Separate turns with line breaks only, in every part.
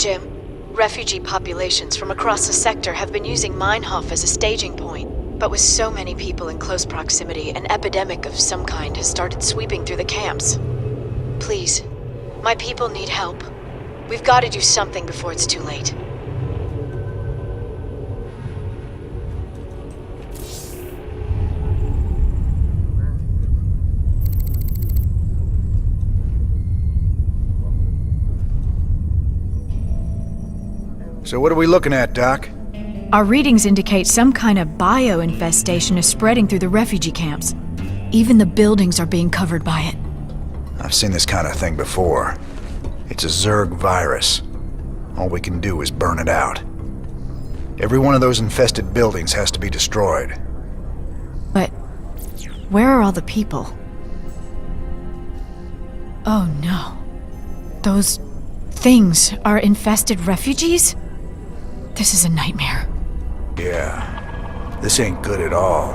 Jim. Refugee populations from across the sector have been using Meinhof as a staging point. But with so many people in close proximity, an epidemic of some kind has started sweeping through the camps. Please, my people need help. We've got to do something before it's too late.
So what are we looking at, Doc?
Our readings indicate some kind of bio-infestation is spreading through the refugee camps. Even the buildings are being covered by it.
I've seen this kind of thing before. It's a Zerg virus. All we can do is burn it out. Every one of those infested buildings has to be destroyed.
But where are all the people? Oh no. Those things are infested refugees? This is a nightmare.
Yeah, this ain't good at all.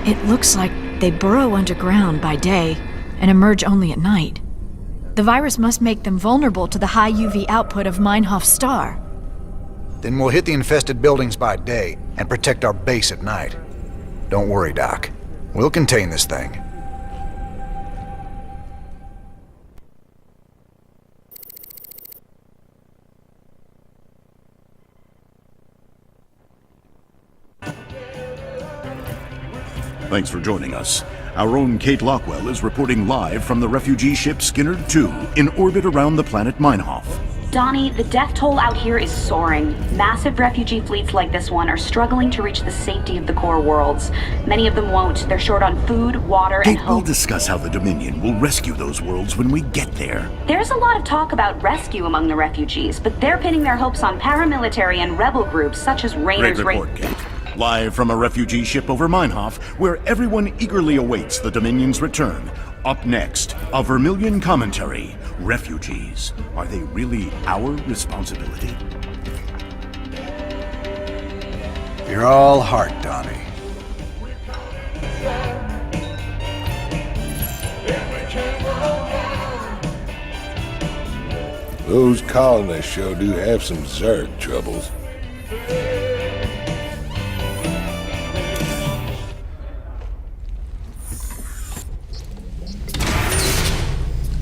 It looks like they burrow underground by day and emerge only at night. The virus must make them vulnerable to the high UV output of Meinhof's star.
Then we'll hit the infested buildings by day and protect our base at night. Don't worry, Doc. We'll contain this thing.
Thanks for joining us. Our own Kate Lockwell is reporting live from the refugee ship Skinner II in orbit around the planet Meinhof.
Donnie, the death toll out here is soaring. Massive refugee fleets like this one are struggling to reach the safety of the core worlds. Many of them won't. They're short on food, water, and
Kate
hope.
will discuss how the Dominion will rescue those worlds when we get there.
There's a lot of talk about rescue among the refugees, but they're pinning their hopes on paramilitary and rebel groups such as Rainer's...
Great report, Kate. Live from a refugee ship over Meinhof, where everyone eagerly awaits the Dominion's return. Up next, a Vermilion commentary. Refugees. Are they really our responsibility?
You're all heart, Donnie.
Those colonists sure do have some Zerg troubles.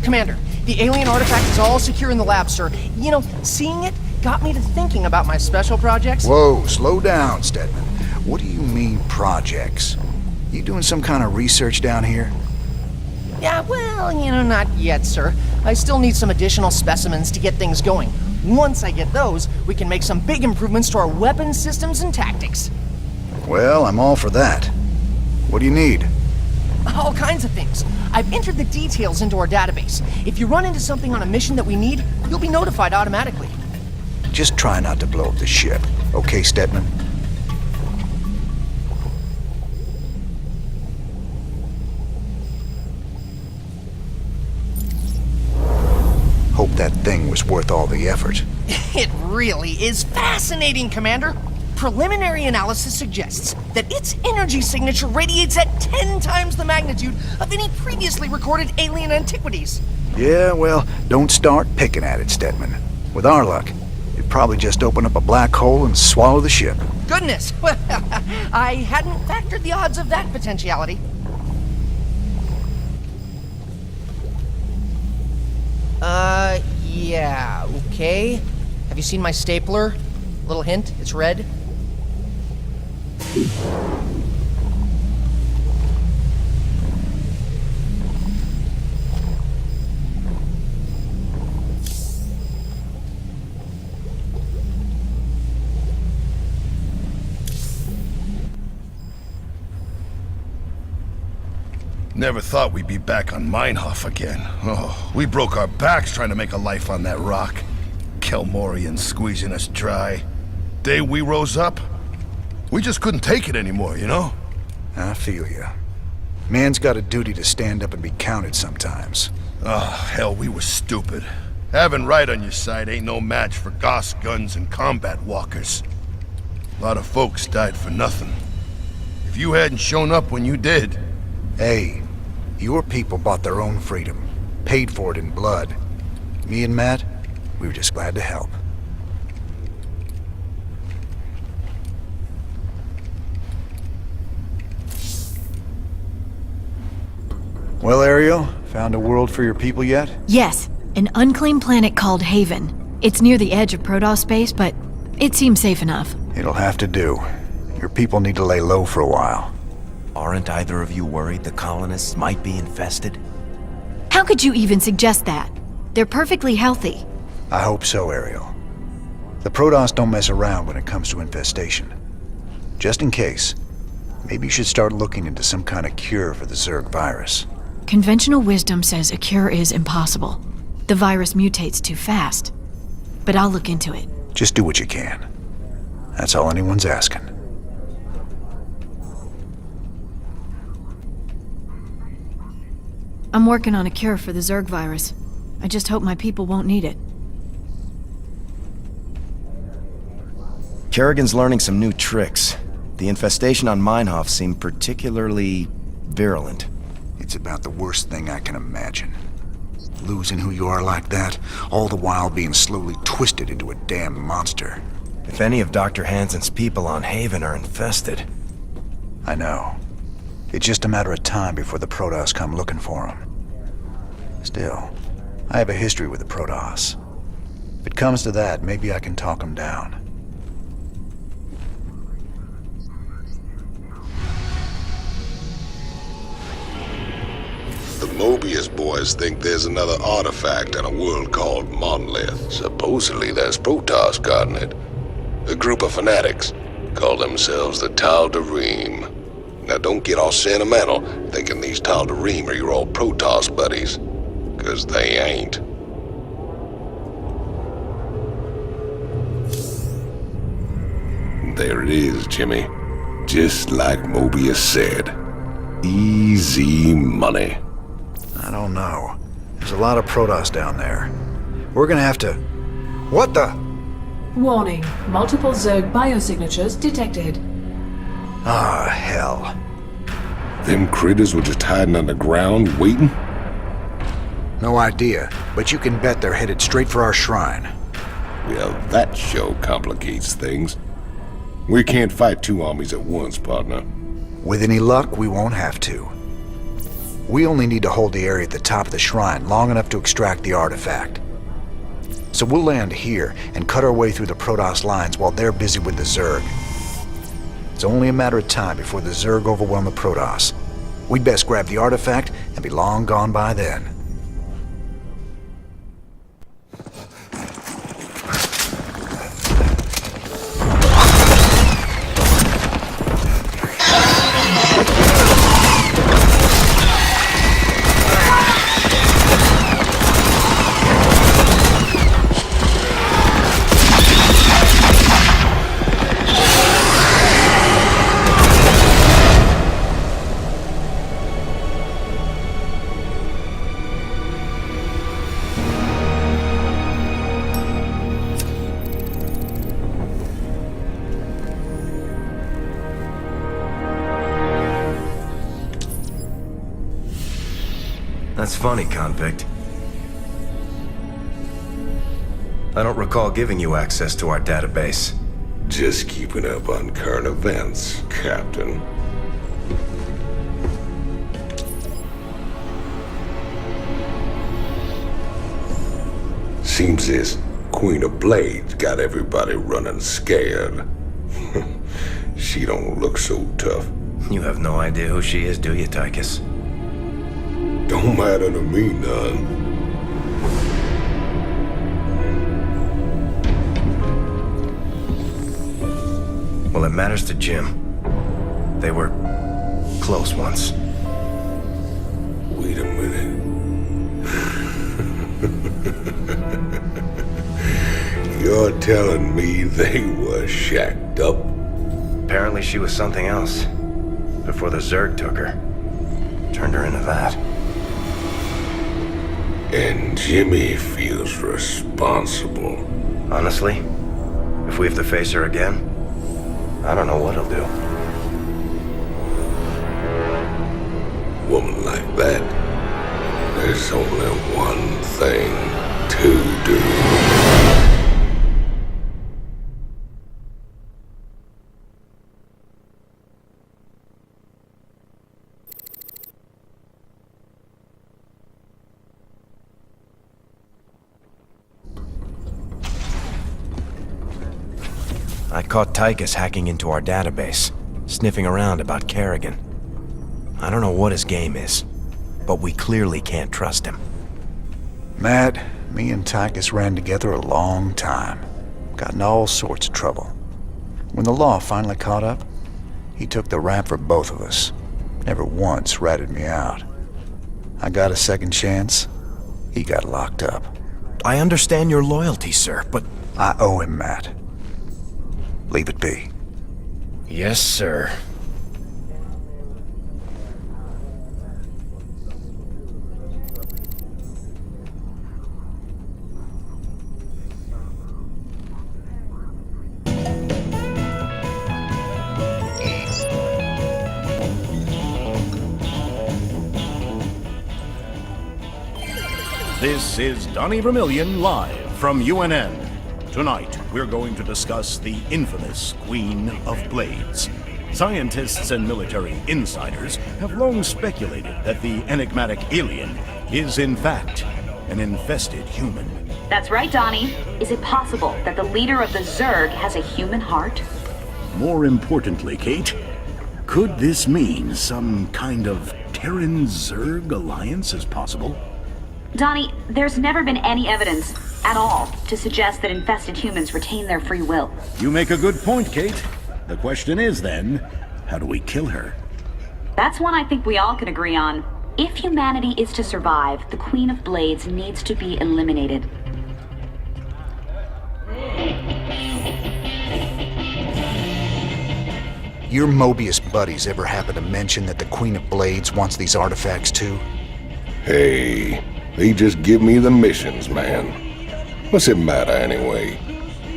Commander, the alien artifact is all secure in the lab, sir. You know, seeing it got me to thinking about my special projects.
Whoa, slow down, Stedman. What do you mean, projects? You doing some kind of research down here?
Yeah, well, not yet, sir. I still need some additional specimens to get things going. Once I get those, we can make some big improvements to our weapon systems and tactics.
Well, I'm all for that. What do you need?
All kinds of things. I've entered the details into our database. If you run into something on a mission that we need, you'll be notified automatically.
Just try not to blow up the ship, okay, Stedman? Hope that thing was worth all the effort.
It really is fascinating, Commander. Preliminary analysis suggests that its energy signature radiates at 10 times the magnitude of any previously recorded alien antiquities.
Yeah, well, don't start picking at it, Stedman. With our luck, it'd probably just open up a black hole and swallow the ship.
Goodness! Well, I hadn't factored the odds of that potentiality. Yeah, okay. Have you seen my stapler? Little hint, it's red.
Never thought we'd be back on Meinhof again. Oh, we broke our backs trying to make a life on that rock. Kelmorians squeezing us dry. Day we rose up, we just couldn't take it anymore, you know?
I feel ya. Man's got a duty to stand up and be counted sometimes.
Oh, hell, we were stupid. Having right on your side ain't no match for Gauss guns and combat walkers. A lot of folks died for nothing. If you hadn't shown up when you did...
Hey, your people bought their own freedom. Paid for it in blood. Me and Matt, We were just glad to help. Well, Ariel, found a world for your people yet?
Yes, an unclaimed planet called Haven. It's near the edge of Protoss space, but it seems safe enough.
It'll have to do. Your people need to lay low for a while.
Aren't either of you worried the colonists might be infested?
How could you even suggest that? They're perfectly healthy.
I hope so, Ariel. The Protoss don't mess around when it comes to infestation. Just in case, maybe you should start looking into some kind of cure for the Zerg virus.
Conventional wisdom says a cure is impossible. The virus mutates too fast. But I'll look into it.
Just do what you can. That's all anyone's asking.
I'm working on a cure for the Zerg virus. I just hope my people won't need it.
Kerrigan's learning some new tricks. The infestation on Meinhof seemed particularly virulent.
It's about the worst thing I can imagine. Losing who you are like that, all the while being slowly twisted into a damn monster.
If any of Dr. Hansen's people on Haven are infested...
I know. It's just a matter of time before the Protoss come looking for him. Still, I have a history with the Protoss. If it comes to that, maybe I can talk them down.
The Mobius boys think there's another artifact in a world called Monolith. Supposedly there's Protoss guarding it. A group of fanatics call themselves the Tal'Darim. Now don't get all sentimental thinking these Tal'Darim are your old Protoss buddies, 'cause they ain't. There it is, Jimmy. Just like Mobius said. Easy money.
I don't know. There's a lot of Protoss down there. We're gonna have to... What the?
Warning. Multiple Zerg biosignatures detected.
Ah, hell.
Them critters were just hiding underground, waiting?
No idea, but you can bet they're headed straight for our shrine.
Well, that show complicates things. We can't fight two armies at once, partner.
With any luck, we won't have to. We only need to hold the area at the top of the shrine long enough to extract the artifact. So we'll land here and cut our way through the Protoss lines while they're busy with the Zerg. It's only a matter of time before the Zerg overwhelm the Protoss. We'd best grab the artifact and be long gone by then.
That's funny, convict. I don't recall giving you access to our database.
Just keeping up on current events, Captain. Seems this Queen of Blades got everybody running scared. She don't look so tough.
You have no idea who she is, do you, Tychus?
Don't matter to me none.
Well, it matters to Jim. They were close once.
Wait a minute. You're telling me they were shacked up?
Apparently she was something else. Before the Zerg took her. Turned her into that.
And Jimmy feels responsible.
Honestly, if we have to face her again, I don't know what he'll do.
Woman like that, there's only one thing to do.
I caught Tychus hacking into our database, sniffing around about Kerrigan. I don't know what his game is, but we clearly can't trust him.
Matt, me and Tychus ran together a long time. Got in all sorts of trouble. When the law finally caught up, he took the rap for both of us. Never once ratted me out. I got a second chance. He got locked up.
I understand your loyalty, sir, but...
I owe him, Matt. Leave it be.
Yes, sir.
This is Donnie Vermillion live from UNN. Tonight, we're going to discuss the infamous Queen of Blades. Scientists and military insiders have long speculated that the enigmatic alien is, in fact, an infested human.
That's right, Donnie. Is it possible that the leader of the Zerg has a human heart?
More importantly, Kate, could this mean some kind of Terran-Zerg alliance is possible?
Donnie, there's never been any evidence at all to suggest that infested humans retain their free will.
You make a good point, Kate. The question is then, how do we kill her?
That's one I think we all can agree on. If humanity is to survive, the Queen of Blades needs to be eliminated.
Your Mobius buddies ever happen to mention that the Queen of Blades wants these artifacts too?
Hey, they just give me the missions, man. What's it matter anyway?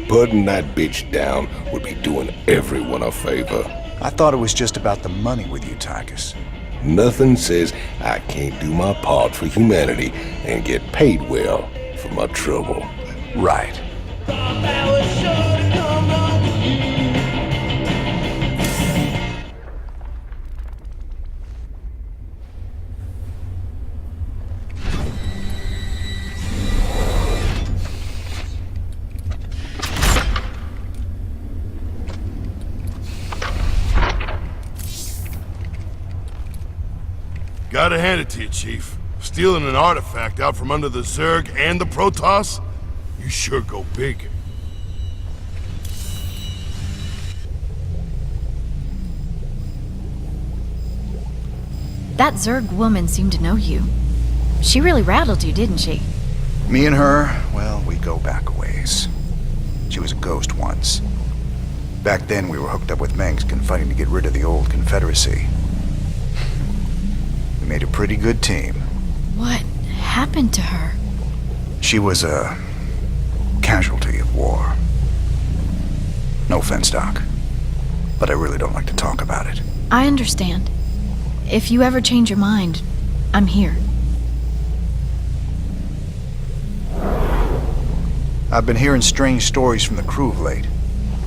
Putting that bitch down would be doing everyone a favor.
I thought it was just about the money with you, Tychus.
Nothing says I can't do my part for humanity and get paid well for my trouble.
Right.
Gotta hand it to you, Chief. Stealing an artifact out from under the Zerg and the Protoss? You sure go big.
That Zerg woman seemed to know you. She really rattled you, didn't she?
Me and her, well, we go back a ways. She was a ghost once. Back then, we were hooked up with Mengskin fighting to get rid of the old Confederacy. We made a pretty good team.
What happened to her?
She was a casualty of war. No offense, Doc, but I really don't like to talk about it.
I understand. If you ever change your mind, I'm here.
I've been hearing strange stories from the crew of late.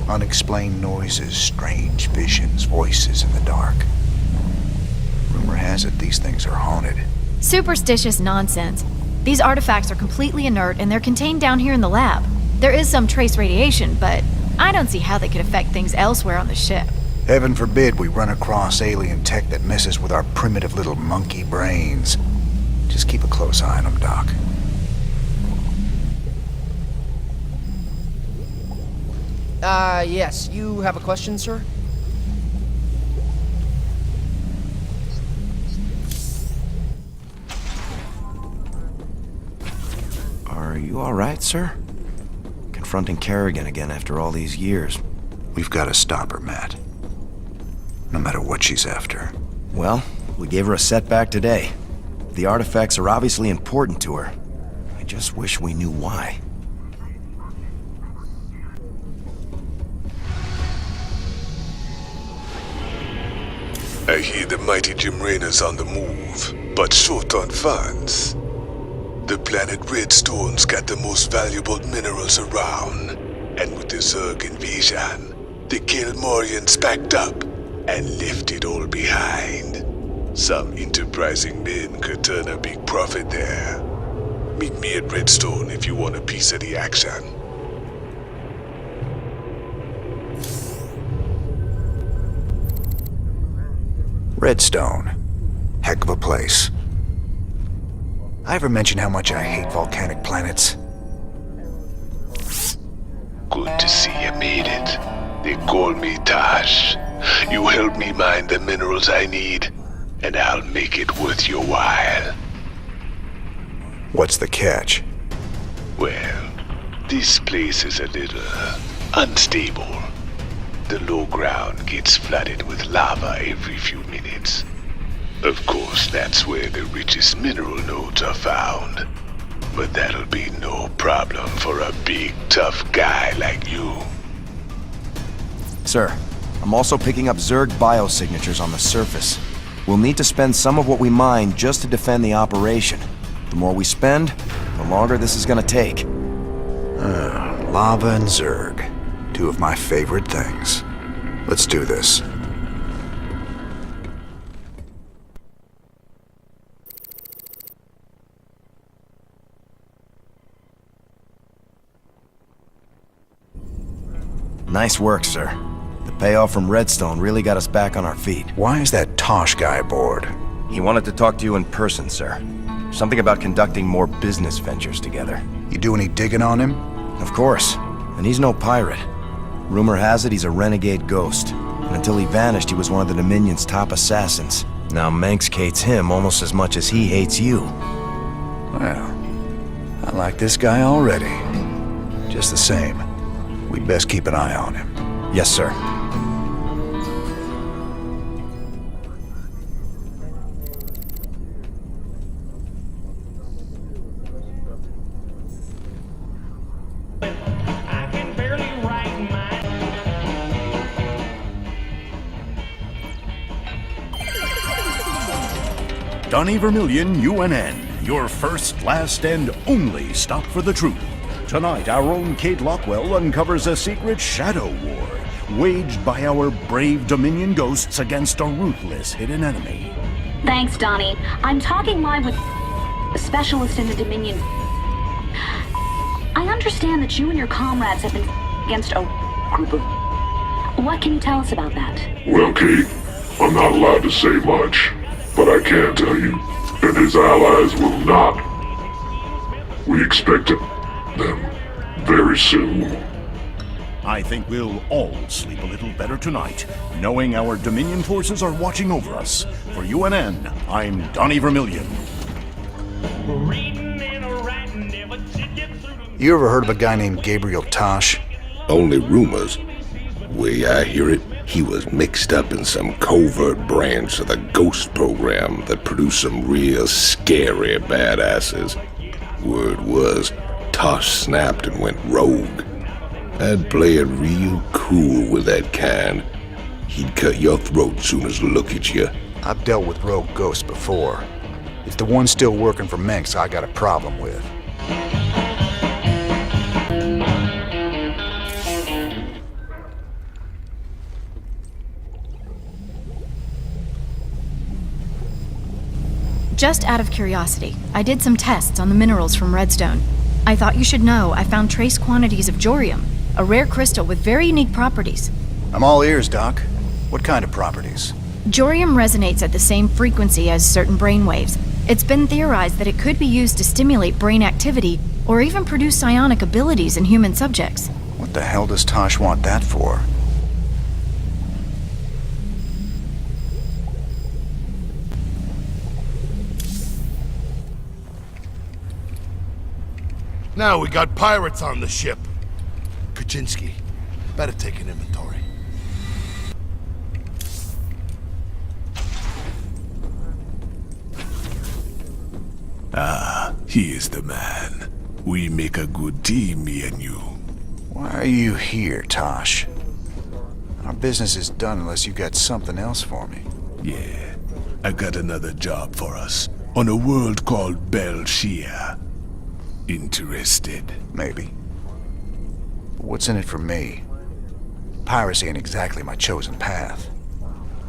Unexplained noises, strange visions, voices in the dark. Rumor has it these things are haunted.
Superstitious nonsense. These artifacts are completely inert and they're contained down here in the lab. There is some trace radiation, but I don't see how they could affect things elsewhere on the ship.
Heaven forbid we run across alien tech that messes with our primitive little monkey brains. Just keep a close eye on them, Doc.
Yes. You have a question, sir?
Are you all right, sir? Confronting Kerrigan again after all these years.
We've got to stop her, Matt. No matter what she's after.
Well, we gave her a setback today. The artifacts are obviously important to her. I just wish we knew why.
I hear the mighty Jim Raynor's on the move, but short on funds. The planet Redstone's got the most valuable minerals around, and with the Zerg invasion, the Kelmorians packed up and left it all behind. Some enterprising men could turn a big profit there. Meet me at Redstone if you want a piece of the action.
Redstone. Heck of a place. I ever mention how much I hate volcanic planets?
Good to see you made it. They call me Tosh. You help me mine the minerals I need, and I'll make it worth your while.
What's the catch?
Well, this place is a little unstable. The low ground gets flooded with lava every few minutes. Of course, that's where the richest mineral nodes are found. But that'll be no problem for a big, tough guy like you.
Sir, I'm also picking up Zerg biosignatures on the surface. We'll need to spend some of what we mine just to defend the operation. The more we spend, the longer this is gonna take.
Lava and Zerg. Two of my favorite things. Let's do this.
Nice work, sir. The payoff from Redstone really got us back on our feet.
Why is that Tosh guy aboard?
He wanted to talk to you in person, sir. Something about conducting more business ventures together.
You do any digging on him?
Of course. And he's no pirate. Rumor has it he's a renegade ghost. And until he vanished, he was one of the Dominion's top assassins. Now Manx hates him almost as much as he hates you.
Well, I like this guy already. Just the same, we'd best keep an eye on him.
Yes, sir.
Donnie Vermillion, UNN, your first, last, and only stop for the truth. Tonight, our own Kate Lockwell uncovers a secret shadow war waged by our brave Dominion ghosts against a ruthless hidden enemy.
Thanks, Donnie. I'm talking live with a specialist in the Dominion. I understand that you and your comrades have been against a group of... What can you tell us about that?
Well, Kate, I'm not allowed to say much, but I can tell you that his allies will not. We expect them very soon.
I think we'll all sleep a little better tonight, knowing our Dominion forces are watching over us. For UNN, I'm Donnie Vermillion.
You ever heard of a guy named Gabriel Tosh?
Only rumors. Way I hear it, he was mixed up in some covert branch of the Ghost program that produced some real scary badasses. Word was, Tosh snapped and went rogue. I'd play it real cool with that kind. He'd cut your throat soon as look at you.
I've dealt with rogue ghosts before. It's the one still working for Manx I got a problem with.
Just out of curiosity, I did some tests on the minerals from Redstone. I thought you should know I found trace quantities of Jorium, a rare crystal with very unique properties.
I'm all ears, Doc. What kind of properties?
Jorium resonates at the same frequency as certain brainwaves. It's been theorized that it could be used to stimulate brain activity or even produce psionic abilities in human subjects.
What the hell does Tosh want that for?
Now we got pirates on the ship. Kaczynski, better take an inventory.
Ah, he is the man. We make a good team, me and you.
Why are you here, Tosh? Our business is done unless you got something else for me.
Yeah, I got another job for us on a world called Belshia. Interested?
Maybe. But what's in it for me? Piracy ain't exactly my chosen path.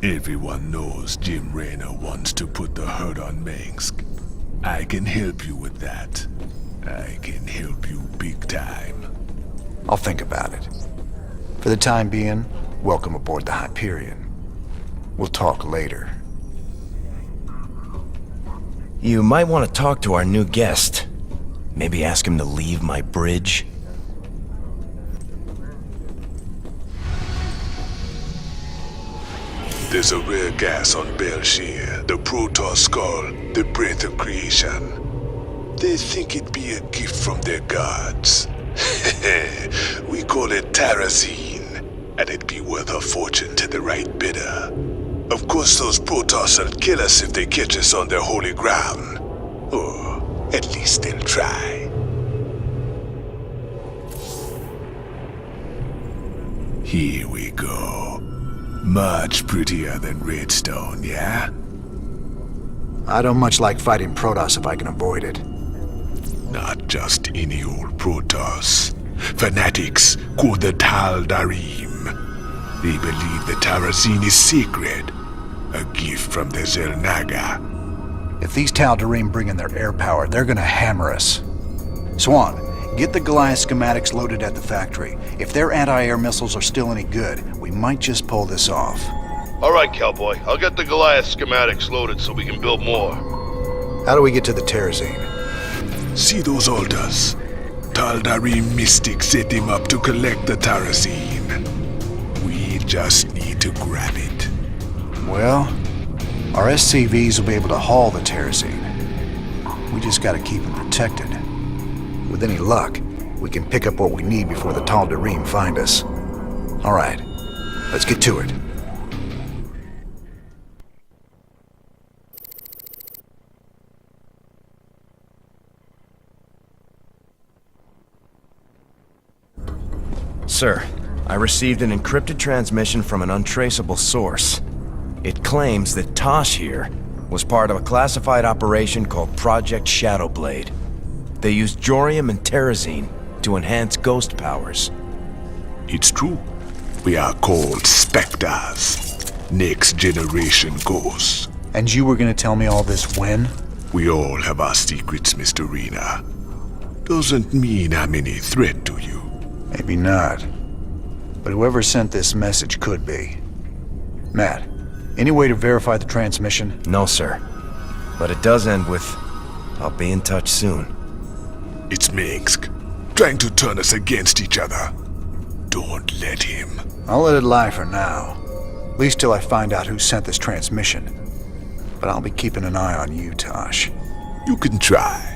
Everyone knows Jim Raynor wants to put the hurt on Mengsk. I can help you with that. I can help you big time.
I'll think about it. For the time being, welcome aboard the Hyperion. We'll talk later.
You might want to talk to our new guest. Maybe ask him to leave my bridge.
There's a rare gas on Belshir, the Protoss skull, the breath of creation. They think it'd be a gift from their gods. We call it Terrazine, and it'd be worth a fortune to the right bidder. Of course, those Protoss will kill us if they catch us on their holy ground. Or at least they'll try. Here we go. Much prettier than Redstone, yeah?
I don't much like fighting Protoss if I can avoid it.
Not just any old Protoss. Fanatics called the Tal'Darim. They believe the Terrazine is sacred. A gift from the Xel'Naga.
If these Tal'Darim bring in their air power, they're gonna hammer us. Swan, get the Goliath schematics loaded at the factory. If their anti-air missiles are still any good, we might just pull this off.
All right, cowboy. I'll get the Goliath schematics loaded so we can build more.
How do we get to the Terrazine?
See those altars? Tal'Darim mystics set him up to collect the Terrazine. We just need to grab it.
Well, our SCVs will be able to haul the Terrazine. We just gotta keep them protected. With any luck, we can pick up what we need before the Tal'Darim find us. All right, let's get to it.
Sir, I received an encrypted transmission from an untraceable source. It claims that Tosh here was part of a classified operation called Project Shadowblade. They used Jorium and Terrazine to enhance ghost powers.
It's true. We are called Spectres. Next generation ghosts.
And you were gonna tell me all this when?
We all have our secrets, Mr. Rena. Doesn't mean I'm any threat to you.
Maybe not. But whoever sent this message could be. Matt, any way to verify the transmission?
No, sir. But it does end with, "I'll be in touch soon."
It's Minsk, trying to turn us against each other. Don't let him.
I'll let it lie for now. At least till I find out who sent this transmission. But I'll be keeping an eye on you, Tosh.
You can try.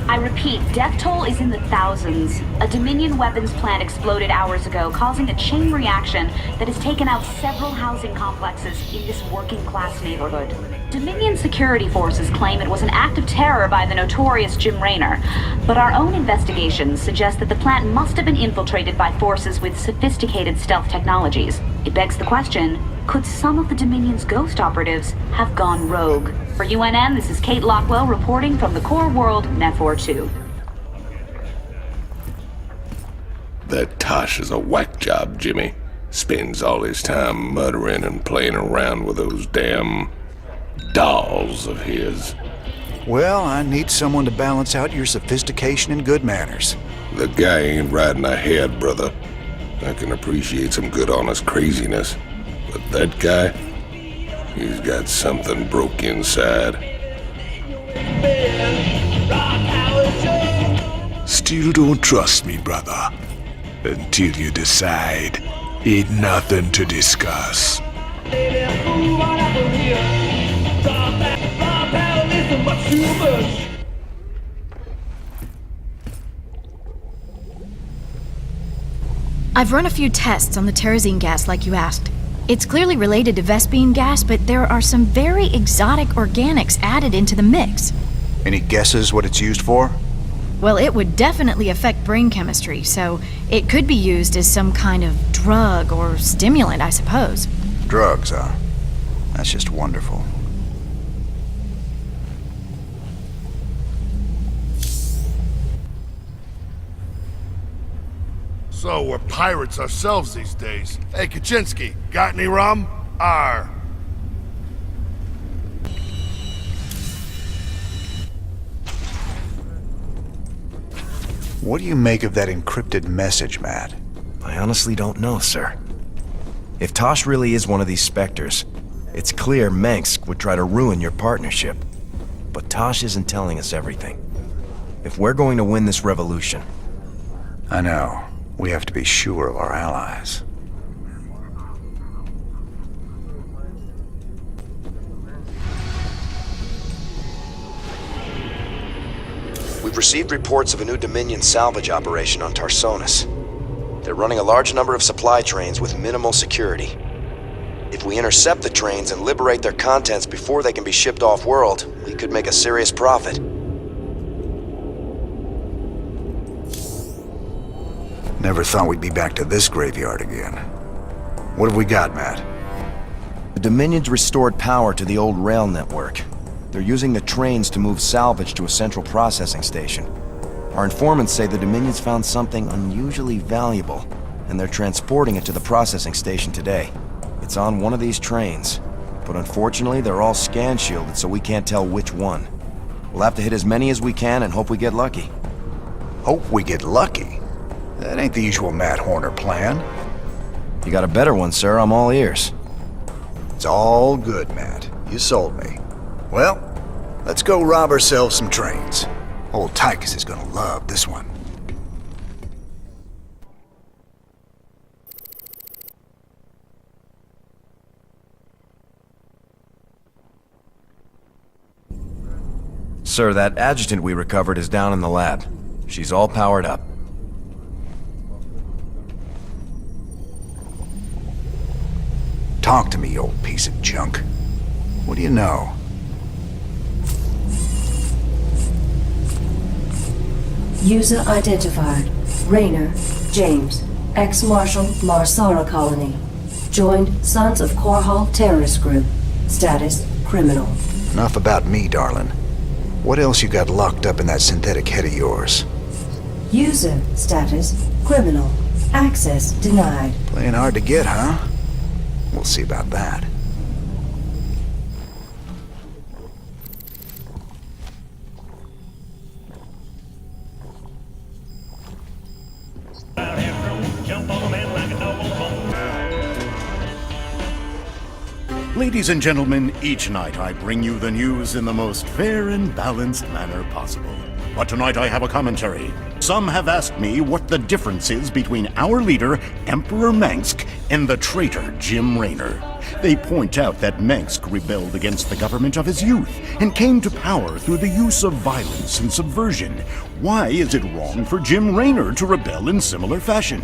I repeat, death toll is in the thousands. A Dominion weapons plant exploded hours ago, causing a chain reaction that has taken out several housing complexes in this working-class neighborhood. Dominion security forces claim it was an act of terror by the notorious Jim Raynor, but our own investigations suggest that the plant must have been infiltrated by forces with sophisticated stealth technologies. It begs the question, could some of the Dominion's ghost operatives have gone rogue? For UNN, this is Kate Lockwell reporting from the core world, Nephor 2.
That Tosh is a whack job, Jimmy. Spends all his time muttering and playing around with those damn dolls of his.
Well, I need someone to balance out your sophistication and good manners.
The guy ain't riding ahead, brother. I can appreciate some good honest craziness. But that guy, he's got something broke inside.
Still don't trust me, brother. Until you decide, ain't nothing to discuss.
I've run a few tests on the Terrazine gas like you asked. It's clearly related to Vespene gas, but there are some very exotic organics added into the mix.
Any guesses what it's used for?
Well, it would definitely affect brain chemistry, so it could be used as some kind of drug or stimulant, I suppose.
Drugs, huh? That's just wonderful.
So we're pirates ourselves these days. Hey, Kaczynski, got any rum? Arr.
What do you make of that encrypted message, Matt?
I honestly don't know, sir. If Tosh really is one of these specters, it's clear Mengsk would try to ruin your partnership. But Tosh isn't telling us everything. If we're going to win this revolution...
I know. We have to be sure of our allies.
We've received reports of a new Dominion salvage operation on Tarsonis. They're running a large number of supply trains with minimal security. If we intercept the trains and liberate their contents before they can be shipped off-world, we could make a serious profit.
Never thought we'd be back to this graveyard again. What have we got, Matt?
The Dominion's restored power to the old rail network. They're using the trains to move salvage to a central processing station. Our informants say the Dominion's found something unusually valuable, and they're transporting it to the processing station today. It's on one of these trains, but unfortunately they're all scan shielded, so we can't tell which one. We'll have to hit as many as we can and hope we get lucky.
Hope we get lucky? That ain't the usual Matt Horner plan.
You got a better one, sir. I'm all ears.
It's all good, Matt. You sold me. Well, let's go rob ourselves some trains. Old Tychus is gonna love this one.
Sir, that adjutant we recovered is down in the lab. She's all powered up.
Talk to me, you old piece of junk. What do you know?
User identified. Raynor, James, ex-Marshal Marsara Colony. Joined Sons of Korhal Terrorist Group. Status, criminal.
Enough about me, darling. What else you got locked up in that synthetic head of yours?
User status, criminal. Access denied.
Playing hard to get, huh? We'll see about that.
Ladies and gentlemen, each night I bring you the news in the most fair and balanced manner possible. But tonight I have a commentary. Some have asked me what the difference is between our leader, Emperor Mengsk, and the traitor Jim Raynor. They point out that Mengsk rebelled against the government of his youth and came to power through the use of violence and subversion. Why is it wrong for Jim Raynor to rebel in similar fashion?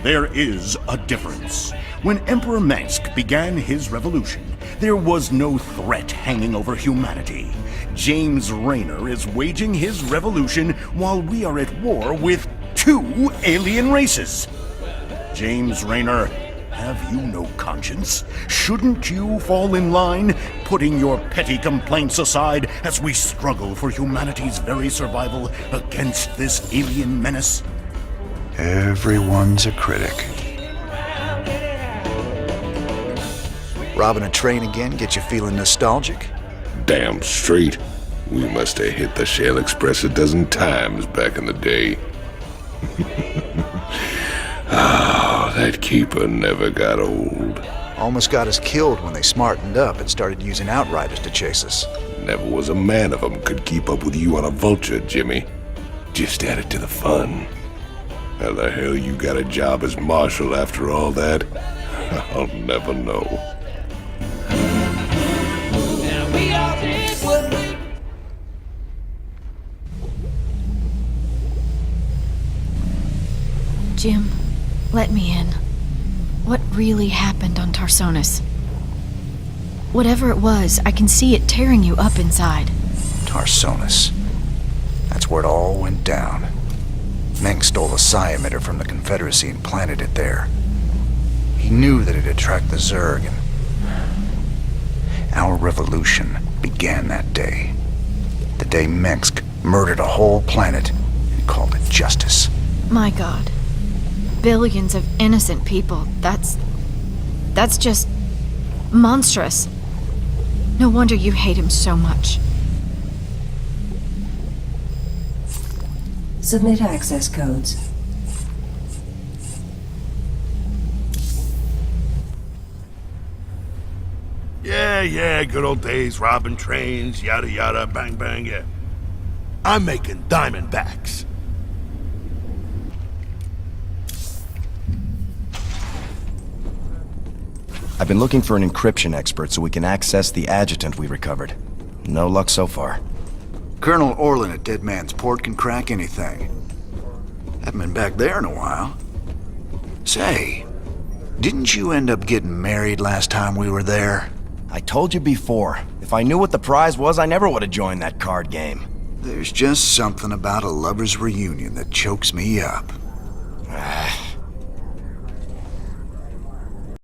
There is a difference. When Emperor Mengsk began his revolution, there was no threat hanging over humanity. James Raynor is waging his revolution while we are at war with 2 alien races. James Raynor, have you no conscience? Shouldn't you fall in line, putting your petty complaints aside as we struggle for humanity's very survival against this alien menace?
Everyone's a critic. Robbing a train again get you feeling nostalgic?
Damn straight. We must have hit the Shell Express a dozen times back in the day. Ah, that keeper never got old.
Almost got us killed when they smartened up and started using outriders to chase us.
Never was a man of them could keep up with you on a vulture, Jimmy. Just added to the fun. How the hell you got a job as marshal after all that? I'll never know.
Jim, let me in. What really happened on Tarsonis? Whatever it was, I can see it tearing you up inside.
Tarsonis. That's where it all went down. Meng stole a psi emitter from the Confederacy and planted it there. He knew that it'd attract the Zerg, and our revolution began that day. The day Mengsk murdered a whole planet and called it justice.
My God. Billions of innocent people. That's just monstrous. No wonder you hate him so much.
Submit access codes.
Yeah, good old days, robbing trains, yada yada, bang bang, yeah. I'm making diamondbacks.
I've been looking for an encryption expert so we can access the adjutant we recovered. No luck so far.
Colonel Orlin at Dead Man's Port can crack anything. Haven't been back there in a while. Say, didn't you end up getting married last time we were there?
I told you before, if I knew what the prize was, I never would have joined that card game.
There's just something about a lover's reunion that chokes me up.